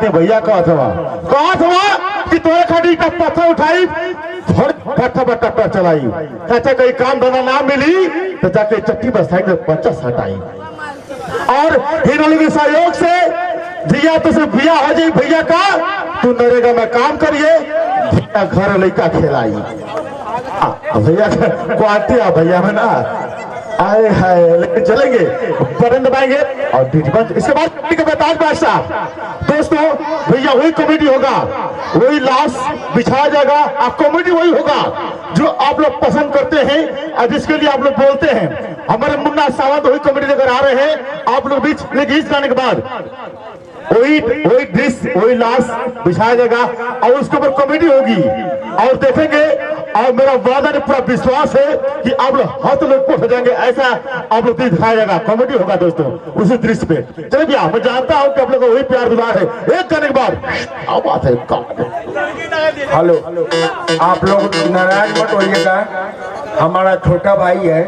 भैया कहा था कि तोरे खड़ी का पत्थर उठाई पत्थर पर टप्पा चलाई, चाचा कहीं काम धंधा ना मिली तो जाके चट्टी बसाई में 50 हटाई और हीरों के सहयोग से भैया तो सिर्फ भैया हो जाए भैया का तू नरेगा में काम करिए भैया घर लड़का खिलाई भैया क्वालिटी है भैया में ना आए हाय लेकिन चलेंगे बटन दबाएंगे और इसके बाद बेताज बादशाह दोस्तों भैया वही कॉमेडी होगा, वही लाश बिछाया जाएगा और कॉमेडी वही होगा जो आप लोग पसंद करते हैं और जिसके लिए आप लोग बोलते हैं। हमारे मुन्ना सावंत वही कॉमेडी लेकर आ रहे हैं आप लोग बीच में गीत गाने के बाद वही डिश वही लाश बिछाया जाएगा और उसके ऊपर कॉमेडी होगी और देखेंगे और मेरा वादा ने पूरा विश्वास है कि आप लोग हाथ लोग हो जाएंगे, ऐसा आप लोग दिखाया जाएगा, कॉमेडी होगा दोस्तों उसी दृश्य पे। चलिए भैया मैं जानता हूँ कि आप लोग को वही प्यार दुलार है। एक गाने के बाद अब बात है। हेलो आप लोग नाराज मत होइएगा, हमारा छोटा भाई है।